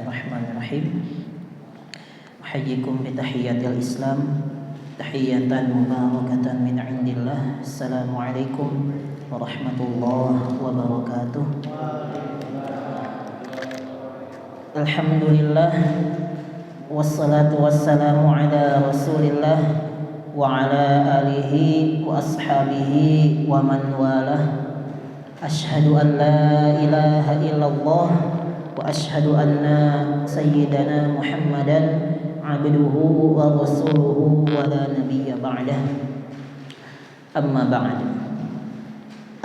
Bismillahirrahmanirrahim. Uhayyikum bitahiyyatil Islam, tahiyatan mubarakatan min indillah. Assalamualaikum warahmatullahi wabarakatuh. Alhamdulillah, wassalatu wassalamu ala Rasulillah wa ala alihi wa ashabihi wa man walah. Ashhadu an la ilaha illallah wa ashhadu anna sayyidana Muhammadan abduhu wa rasuluhu wa la nabiyya ba'dah. Amma ba'd.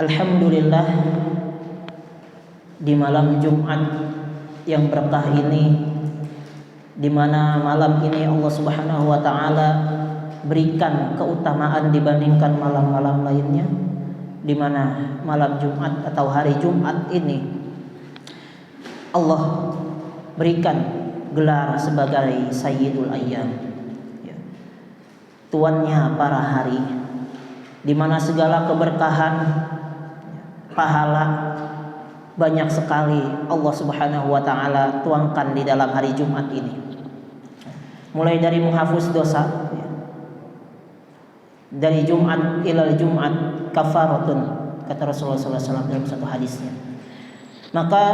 Alhamdulillah, di malam Jumat yang berkah ini, di mana malam ini Allah Subhanahu wa taala berikan keutamaan dibandingkan malam-malam lainnya, di mana malam Jumat atau hari Jumat ini Allah berikan gelar sebagai Sayyidul Ayyam, tuannya para hari, di mana segala keberkahan, pahala banyak sekali Allah Subhanahu wa taala tuangkan di dalam hari Jumat ini. Mulai dari menghapus dosa, dari Jumat ilal Jumat kafaratun, kata Rasulullah SAW dalam satu hadisnya. Maka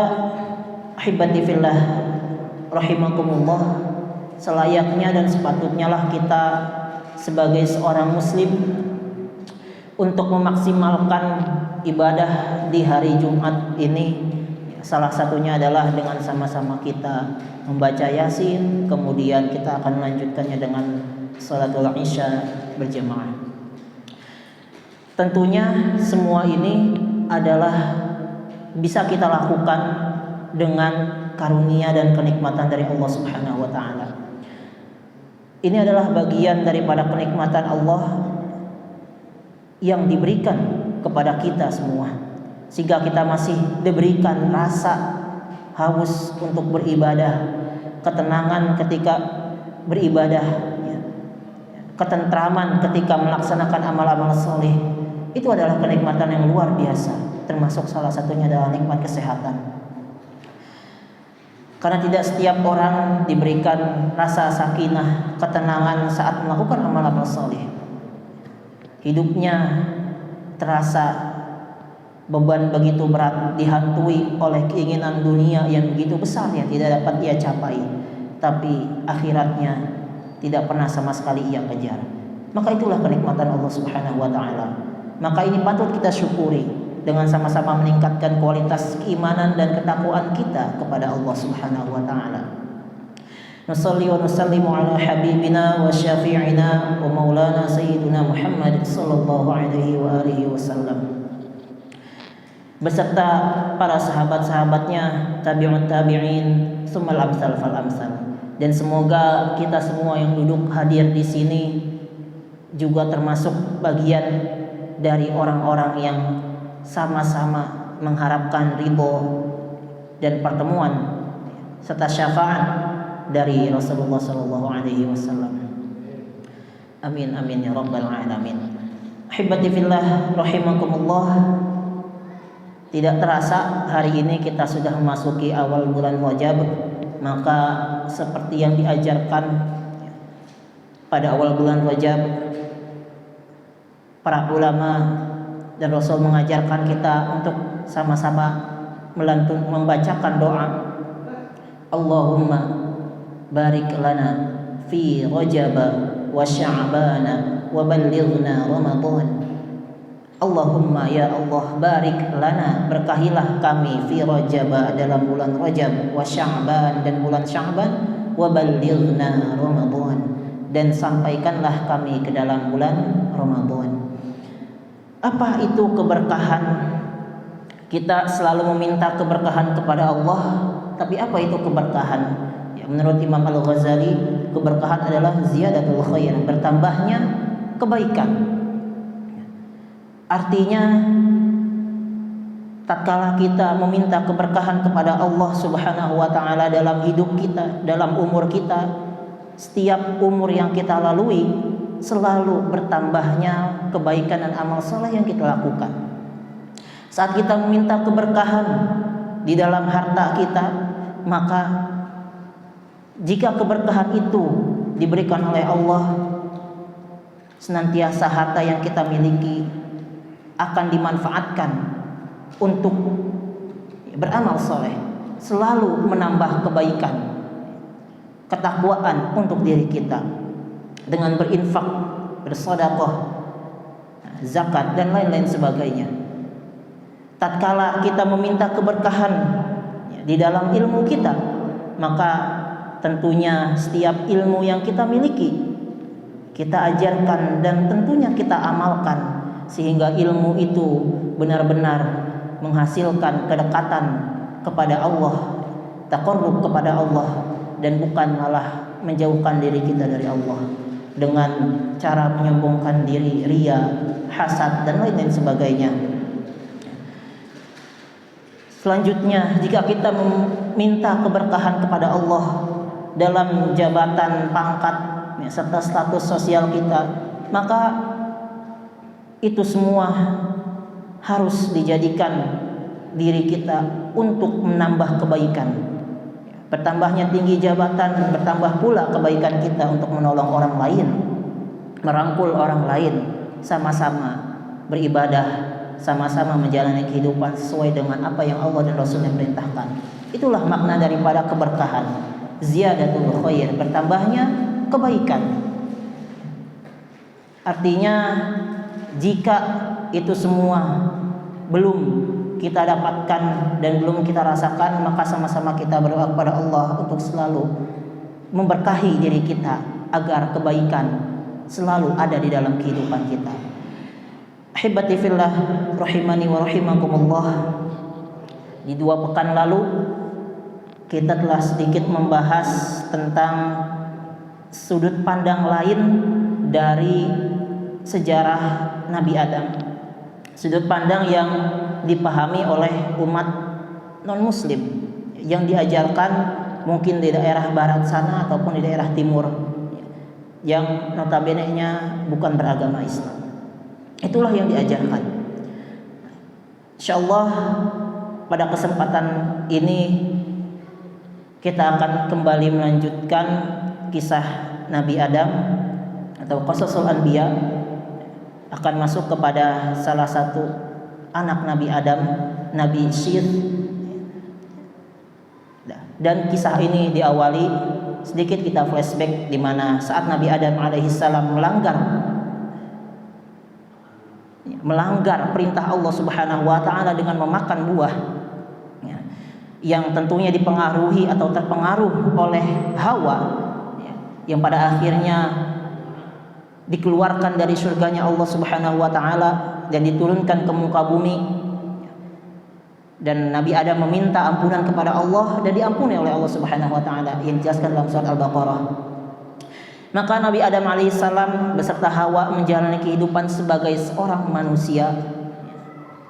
ahibati fillah rahimakumullah, selayaknya dan sepatutnya lah kita sebagai seorang muslim untuk memaksimalkan ibadah di hari Jumat ini. Salah satunya adalah dengan sama-sama kita membaca Yasin, kemudian kita akan melanjutkannya dengan salatul Isya berjamaah. Tentunya semua ini adalah bisa kita lakukan dengan karunia dan kenikmatan dari Allah Subhanahu wa taala. Ini adalah bagian daripada kenikmatan Allah yang diberikan kepada kita semua, sehingga kita masih diberikan rasa haus untuk beribadah, ketenangan ketika beribadah, ketentraman ketika melaksanakan amal-amal soleh. Itu adalah kenikmatan yang luar biasa. Termasuk salah satunya adalah nikmat kesehatan. Karena tidak setiap orang diberikan rasa sakinah, ketenangan saat melakukan amal-amal soleh. Hidupnya terasa beban begitu berat, dihantui oleh keinginan dunia yang begitu besar yang tidak dapat ia capai, tapi akhiratnya tidak pernah sama sekali ia kejar. Maka itulah kenikmatan Allah Subhanahu wa taala. Maka ini patut kita syukuri dengan sama-sama meningkatkan kualitas keimanan dan ketakwaan kita kepada Allah Subhanahu wa taala. Nusalli wa nusallimu ala habibina wa syafi'ina wa maulana sayyidina Muhammad sallallahu alaihi wa alihi wasallam, beserta para sahabat-sahabatnya, tabi'ut tabi'in, tsummal amsal fal amsal. Dan semoga kita semua yang duduk hadir di sini juga termasuk bagian dari orang-orang yang sama-sama mengharapkan ridho dan pertemuan serta syafaat dari Rasulullah sallallahu alaihi wasallam. Amin amin ya rabbal alamin. Ahibati fillah rahimakumullah. Tidak terasa hari ini kita sudah memasuki awal bulan Rajab. Maka seperti yang diajarkan pada awal bulan Rajab para ulama dan Rasul mengajarkan kita untuk sama-sama membacakan doa, Allahumma barik lana fi Rajab wa Sya'ban wa ballighna Ramadan. Allahumma ya Allah, barik lana, berkahilah kami, fi Rajab, dalam bulan Rajab, wa Sya'ban, dan bulan Sya'ban, wa ballighna Ramadan, dan sampaikanlah kami ke dalam bulan Ramadan. Apa itu keberkahan? Kita selalu meminta keberkahan kepada Allah, tapi apa itu keberkahan? Ya, menurut Imam Al-Ghazali, keberkahan adalah ziyadatul khair, bertambahnya kebaikan. Artinya, tatkala kita meminta keberkahan kepada Allah Subhanahu wa taala dalam hidup kita, dalam umur kita, setiap umur yang kita lalui selalu bertambahnya kebaikan dan amal saleh yang kita lakukan. Saat kita meminta keberkahan di dalam harta kita, maka Jika keberkahan itu diberikan oleh Allah, senantiasa harta yang kita miliki akan dimanfaatkan untuk beramal soleh, selalu menambah kebaikan, ketakwaan untuk diri kita dengan berinfak, bersedekah, zakat dan lain-lain sebagainya. Tatkala kita meminta keberkahan di dalam ilmu kita, maka tentunya setiap ilmu yang kita miliki kita ajarkan dan tentunya kita amalkan, sehingga ilmu itu benar-benar menghasilkan kedekatan kepada Allah, taqarrub kepada Allah, dan bukan malah menjauhkan diri kita dari Allah dengan cara menyombongkan diri, ria, hasad dan lain-lain sebagainya. Selanjutnya, jika kita meminta keberkahan kepada Allah dalam jabatan, pangkat, serta status sosial kita, maka itu semua harus dijadikan diri kita untuk menambah kebaikan. Bertambahnya tinggi jabatan, bertambah pula kebaikan kita untuk menolong orang lain, merangkul orang lain, sama-sama beribadah, sama-sama menjalani kehidupan sesuai dengan apa yang Allah dan Rasulnya perintahkan. Itulah makna daripada keberkahan. Ziyadatul khair, bertambahnya kebaikan. Artinya jika itu semua belum kita dapatkan dan belum kita rasakan, maka sama-sama kita berdoa kepada Allah untuk selalu memberkahi diri kita agar kebaikan selalu ada di dalam kehidupan kita. Ahibati fillah rahimani wa rahimakumullah. Di 2 pekan lalu kita telah sedikit membahas tentang sudut pandang lain dari sejarah Nabi Adam. Sudut pandang yang dipahami oleh umat non-muslim, yang diajarkan mungkin di daerah barat sana ataupun di daerah timur, yang notabene-nya bukan beragama Islam. Itulah yang diajarkan. Insyaallah pada kesempatan ini kita akan kembali melanjutkan kisah Nabi Adam atau Qasasul Anbiya, akan masuk kepada salah satu anak Nabi Adam, Nabi Syith. Dan kisah ini diawali sedikit kita flashback di mana saat Nabi Adam alaihissalam melanggar perintah Allah Subhanahu wa taala dengan memakan buah yang tentunya dipengaruhi atau terpengaruh oleh Hawa, yang pada akhirnya dikeluarkan dari surganya Allah Subhanahu wa taala dan diturunkan ke muka bumi. Dan Nabi Adam meminta ampunan kepada Allah dan diampuni oleh Allah Subhanahu wa taala, yang dijelaskan dalam surat Al-Baqarah. Maka Nabi Adam alaihissalam beserta Hawa menjalani kehidupan sebagai seorang manusia,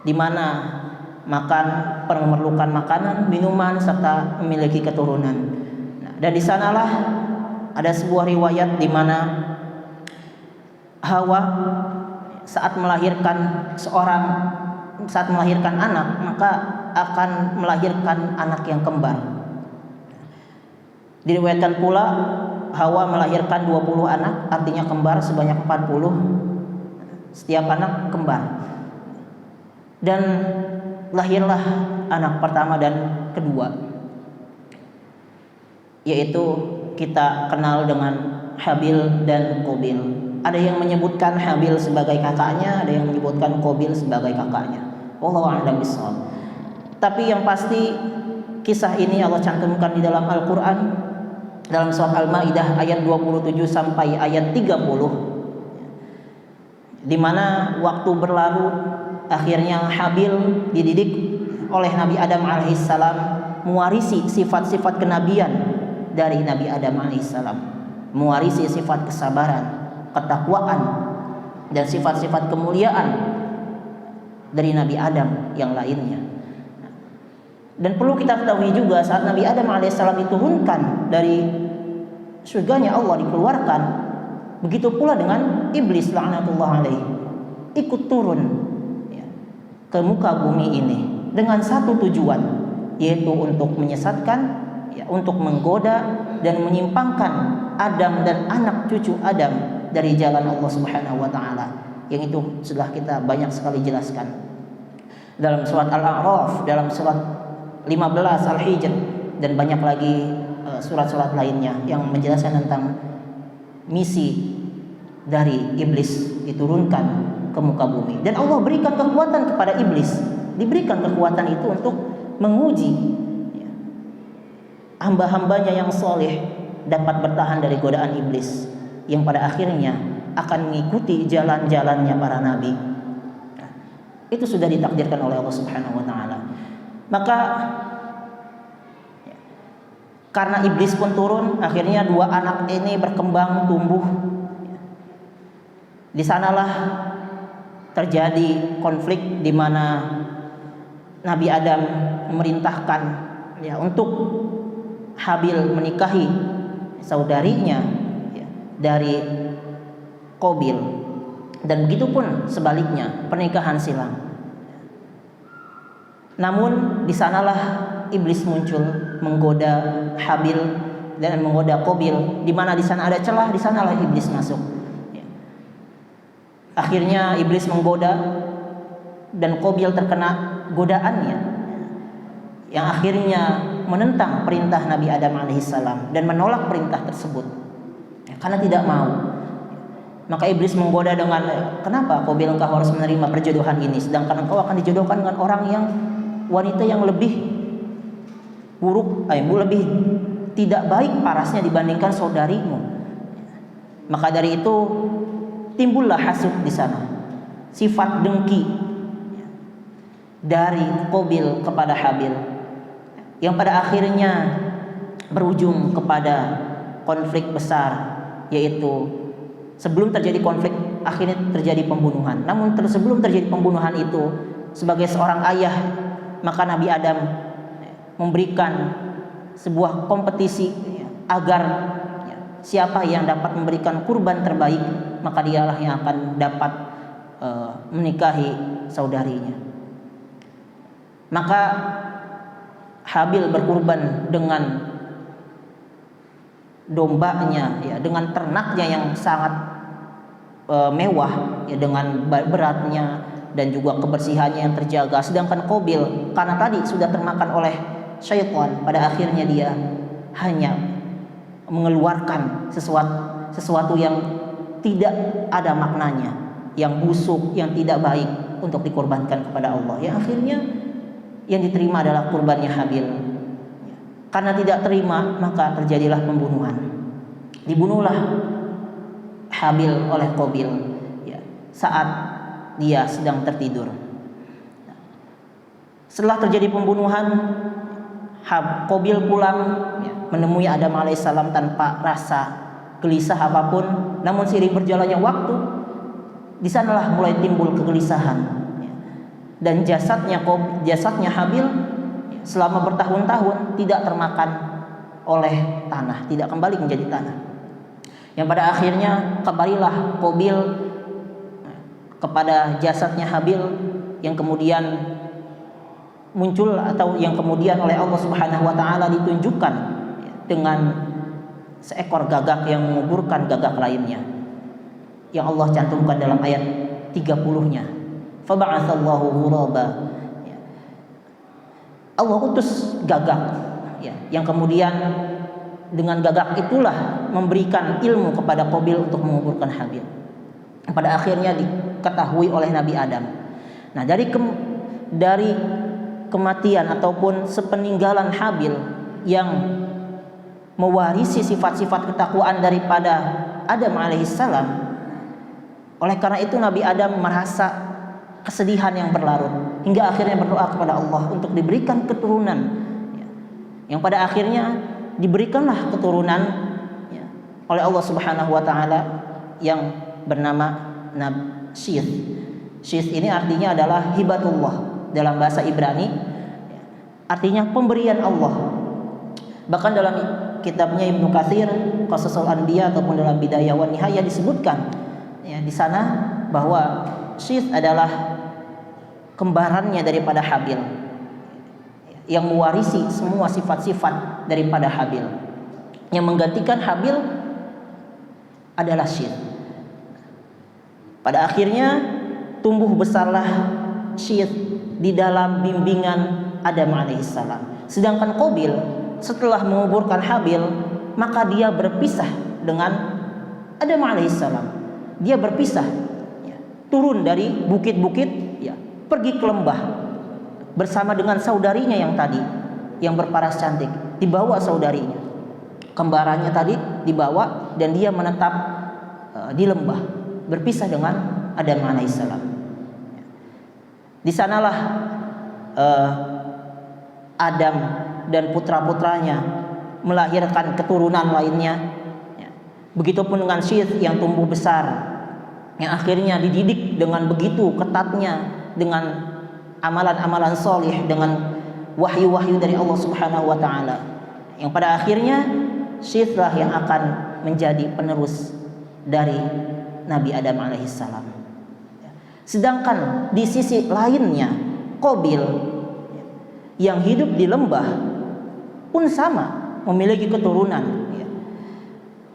di mana memerlukan makanan, minuman, serta memiliki keturunan. Dan di sanalah ada sebuah riwayat di mana Hawa saat melahirkan anak, maka akan melahirkan anak yang kembar. Diriwayatkan pula Hawa melahirkan 20 anak, artinya kembar sebanyak 40, setiap anak kembar. Dan lahirlah anak pertama dan kedua, yaitu kita kenal dengan Habil dan Qabil. Ada yang menyebutkan Habil sebagai kakaknya, ada yang menyebutkan Qabil sebagai kakaknya. Wallahu a'lam bishawab. Tapi yang pasti kisah ini Allah cantumkan di dalam Al-Qur'an, dalam surat Al-Maidah ayat 27 sampai ayat 30, di mana waktu berlalu, akhirnya Habil dididik oleh Nabi Adam alaihissalam, mewarisi sifat-sifat kenabian dari Nabi Adam alaihissalam, mewarisi sifat kesabaran, ketakwaan, dan sifat-sifat kemuliaan dari Nabi Adam yang lainnya. Dan perlu kita ketahui juga, saat Nabi Adam alaihissalam diturunkan dari surganya Allah, dikeluarkan, begitu pula dengan iblis laknatullah alaihi, ikut turun ke muka bumi ini dengan satu tujuan, yaitu untuk menyesatkan, untuk menggoda, dan menyimpangkan Adam dan anak cucu Adam dari jalan Allah Subhanahu wa taala. Yang itu sudah kita banyak sekali jelaskan dalam surat Al-A'raf, dalam surat 15 Al-Hijr, dan banyak lagi surat-surat lainnya yang menjelaskan tentang misi dari iblis diturunkan ke muka bumi. Dan Allah berikan kekuatan kepada iblis, diberikan kekuatan itu untuk menguji hamba-hambanya yang soleh dapat bertahan dari godaan iblis yang pada akhirnya akan mengikuti jalan-jalannya para nabi. Itu sudah ditakdirkan oleh Allah Subhanahu wa taala. Maka karena iblis pun turun, akhirnya dua anak ini berkembang tumbuh. Di sanalah terjadi konflik di mana Nabi Adam memerintahkan untuk Habil menikahi saudarinya dari Qabil, dan begitu pun sebaliknya, pernikahan silang. Namun di sanalah iblis muncul menggoda Habil dan menggoda Qabil, di mana di sana ada celah, di sanalah iblis masuk. Akhirnya iblis menggoda dan Qabil terkena godaannya, yang akhirnya menentang perintah Nabi Adam alaihissalam dan menolak perintah tersebut karena tidak mau. Maka iblis menggoda dengan, kenapa Qabil engkau harus menerima perjodohan ini, sedangkan engkau akan dijodohkan dengan orang yang wanita yang lebih buruk, lebih tidak baik parasnya dibandingkan saudarimu. Maka dari itu timbullah hasud di sana, sifat dengki dari Qabil kepada Habil, yang pada akhirnya berujung kepada konflik besar, yaitu sebelum terjadi konflik akhirnya terjadi pembunuhan. Namun sebelum terjadi pembunuhan itu, sebagai seorang ayah, maka Nabi Adam memberikan sebuah kompetisi agar siapa yang dapat memberikan kurban terbaik, maka dialah yang akan dapat menikahi saudarinya. Maka Habil berkurban dengan dombanya, dengan ternaknya yang sangat mewah, dengan beratnya dan juga kebersihannya yang terjaga. Sedangkan Qabil karena tadi sudah termakan oleh syaitan, pada akhirnya dia hanya mengeluarkan sesuatu yang tidak ada maknanya, yang busuk, yang tidak baik untuk dikorbankan kepada Allah. Yang akhirnya yang diterima adalah kurbannya Habil. Karena tidak terima, maka terjadilah pembunuhan. Dibunuhlah Habil oleh Qabil saat dia sedang tertidur. Setelah terjadi pembunuhan, Qabil pulang menemui Adam alaihissalam tanpa rasa gelisah apapun. Namun seiring berjalannya waktu, di sanalah mulai timbul kegelisahan. Dan jasadnya Habil selama bertahun-tahun tidak termakan oleh tanah, tidak kembali menjadi tanah. Yang pada akhirnya kembalilah Qabil kepada jasadnya Habil, yang kemudian muncul atau yang kemudian oleh Allah Subhanahu wa taala ditunjukkan dengan seekor gagak yang menguburkan gagak lainnya, yang Allah cantumkan dalam ayat 30-nya. Faba'atsallahu ghuraba. Allah utus gagak yang kemudian dengan gagak itulah memberikan ilmu kepada Qabil untuk menguburkan Habil. Pada akhirnya diketahui oleh Nabi Adam. Nah, dari kematian ataupun sepeninggalan Habil yang mewarisi sifat-sifat ketakwaan daripada Adam alaihissalam, oleh karena itu Nabi Adam merasa kesedihan yang berlarut hingga akhirnya berdoa kepada Allah untuk diberikan keturunan, yang pada akhirnya diberikanlah keturunan oleh Allah Subhanahu wa taala yang bernama Syith. Syith ini artinya adalah hibatullah dalam bahasa Ibrani, artinya pemberian Allah. Bahkan dalam kitabnya Ibnu Katsir Qasasul Anbiya ataupun dalam Bidayah wan Nihayah disebutkan di sana bahwa Syith adalah kembarannya daripada Habil yang mewarisi semua sifat-sifat daripada Habil. Yang menggantikan Habil adalah Syith. Pada akhirnya tumbuh besarlah Syith di dalam bimbingan Adam alaihissalam. Sedangkan Qabil setelah menguburkan Habil, maka dia berpisah dengan Adam alaihissalam. Dia berpisah, ya, turun dari bukit-bukit, ya, pergi ke lembah bersama dengan saudarinya yang tadi, yang berparas cantik. Dibawa saudarinya, kembarannya tadi dibawa, dan dia menetap di lembah, berpisah dengan Adam alaihissalam. Di sanalah Adam dan putra-putranya melahirkan keturunan lainnya. Begitupun dengan Syith yang tumbuh besar, yang akhirnya dididik dengan begitu ketatnya dengan amalan-amalan solih, dengan wahyu-wahyu dari Allah Subhanahu wa taala, yang pada akhirnya Syithlah yang akan menjadi penerus dari Nabi Adam alaihissalam. Sedangkan di sisi lainnya Qabil yang hidup di lembah pun sama, memiliki keturunan,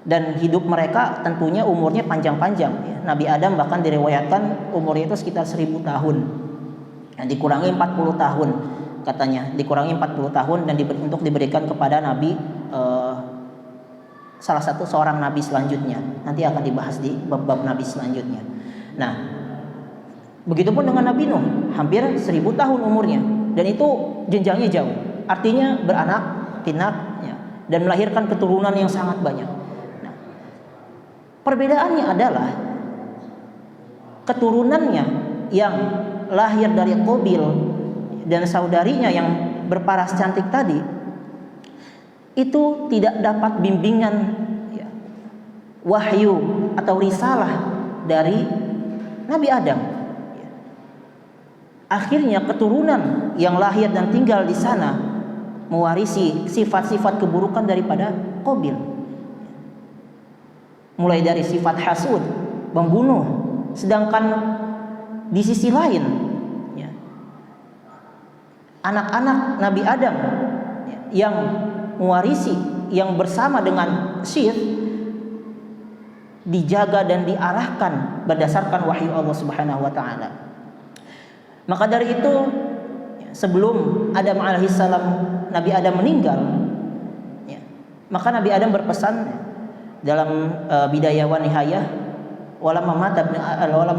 dan hidup mereka tentunya umurnya panjang-panjang, ya. Nabi Adam bahkan diriwayatkan umurnya itu sekitar 1000 tahun, dikurangi 40 tahun katanya, dikurangi 40 tahun dan untuk diberikan kepada Nabi salah satu seorang Nabi selanjutnya. Nanti akan dibahas di bab-bab Nabi selanjutnya. Nah, begitupun dengan Nabi Nuh, hampir 1000 tahun umurnya, dan itu jenjangnya jauh, artinya beranak pinak, ya, dan melahirkan keturunan yang sangat banyak. Nah, perbedaannya adalah keturunannya yang lahir dari Qabil dan saudarinya yang berparas cantik tadi itu tidak dapat bimbingan, ya, wahyu atau risalah dari Nabi Adam. Akhirnya keturunan yang lahir dan tinggal di sana mewarisi sifat-sifat keburukan daripada Qabil, mulai dari sifat hasud, membunuh. Sedangkan di sisi lain, ya, anak-anak Nabi Adam, ya, yang mewarisi, yang bersama dengan Syith, dijaga dan diarahkan berdasarkan wahyu Allah Subhanahu wa taala. Maka dari itu, sebelum Adam alaihissalam, Nabi Adam meninggal, ya, maka Nabi Adam berpesan dalam Bidayah wa Nihayah, walamma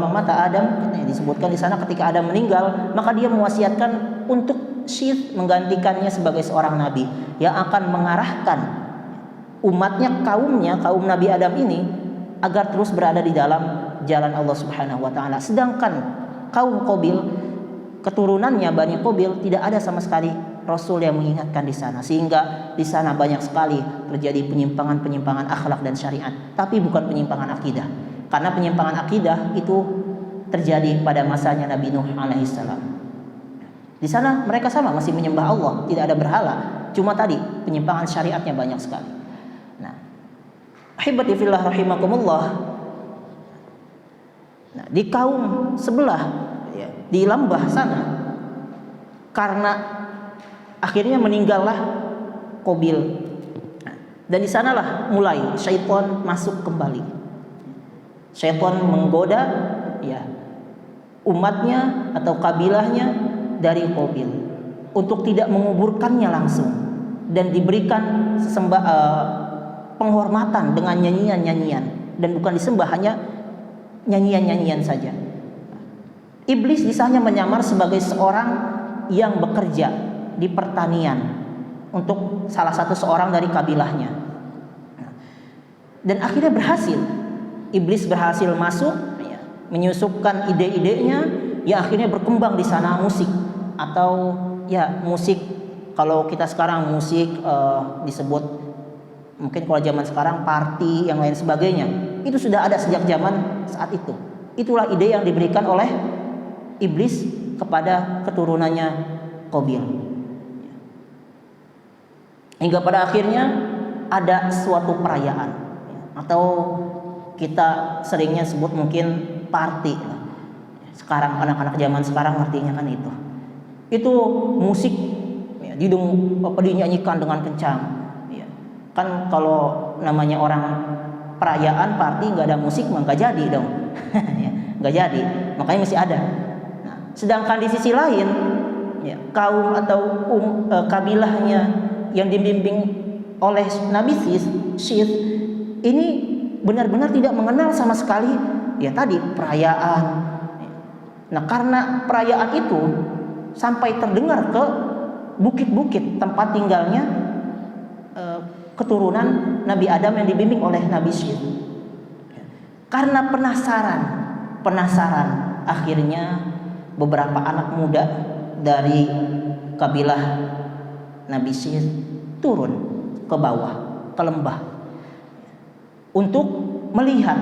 mata Adam, disebutkan di sana ketika Adam meninggal, maka dia mewasiatkan untuk Syith menggantikannya sebagai seorang nabi yang akan mengarahkan umatnya, kaum Nabi Adam ini agar terus berada di dalam jalan Allah Subhanahu wa taala. Sedangkan kaum Qabil, keturunannya Bani Qabil, tidak ada sama sekali rasul yang mengingatkan di sana, sehingga di sana banyak sekali terjadi penyimpangan akhlak dan syariat, tapi bukan penyimpangan akidah. Karena penyimpangan akidah itu terjadi pada masanya Nabi Nuh alaihissalam. Di sana mereka sama, masih menyembah Allah, tidak ada berhala. Cuma tadi penyimpangan syariatnya banyak sekali. Nah, ahibati fillah rahimakumullah. Nah, di kaum sebelah, ya, di lembah sana, karena akhirnya meninggallah Qabil. Nah, dan di sanalah mulai syaitan masuk kembali. Syaitan menggoda, ya, umatnya atau kabilahnya dari Qabil untuk tidak menguburkannya langsung dan diberikan penghormatan dengan nyanyian-nyanyian, dan bukan disembah hanya nyanyian-nyanyian saja. Iblis disanya menyamar sebagai seorang yang bekerja di pertanian untuk salah satu seorang dari kabilahnya, dan akhirnya berhasil. Iblis berhasil masuk, ya, menyusupkan ide-idenya, ya, akhirnya berkembang di sana musik, atau ya musik, kalau kita sekarang musik disebut mungkin kalau zaman sekarang party yang lain sebagainya, itu sudah ada sejak zaman saat itu. Itulah ide yang diberikan oleh iblis kepada keturunannya Qabil, hingga pada akhirnya ada suatu perayaan, atau kita seringnya sebut mungkin party. Sekarang anak-anak zaman sekarang artinya kan itu musik, ya, dinyanyikan dengan kencang, ya. Kan kalau namanya orang perayaan party nggak ada musik mah nggak jadi dong. Ya, nggak jadi, makanya mesti ada. Nah, sedangkan di sisi lain ya, kaum atau kabilahnya yang dibimbing oleh Nabi Syith ini benar-benar tidak mengenal sama sekali ya tadi perayaan. Nah, karena perayaan itu sampai terdengar ke bukit-bukit tempat tinggalnya keturunan Nabi Adam yang dibimbing oleh Nabi Syith. Karena penasaran, akhirnya beberapa anak muda dari kabilah Nabi Syith turun ke bawah, ke lembah untuk melihat,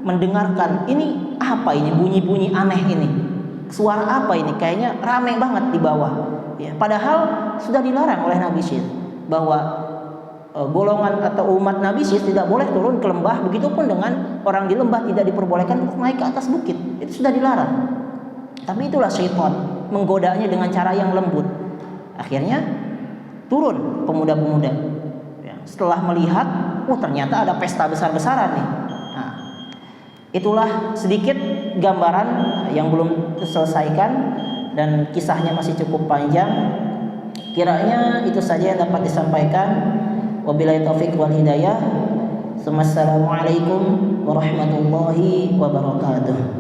mendengarkan ini apa ini, bunyi-bunyi aneh ini, suara apa ini, kayaknya ramai banget di bawah ya, padahal sudah dilarang oleh Nabi Syith bahwa golongan atau umat Nabi Syith tidak boleh turun ke lembah, begitupun dengan orang di lembah tidak diperbolehkan untuk naik ke atas bukit, itu sudah dilarang. Tapi itulah syaitan menggodanya dengan cara yang lembut. Akhirnya turun pemuda-pemuda ya, setelah melihat ternyata ada pesta besar-besaran nih. Nah, itulah sedikit gambaran yang belum terselesaikan dan kisahnya masih cukup panjang. Kiranya itu saja yang dapat disampaikan. Wabillahi taufiq wal hidayah. Assalamualaikum warahmatullahi wabarakatuh.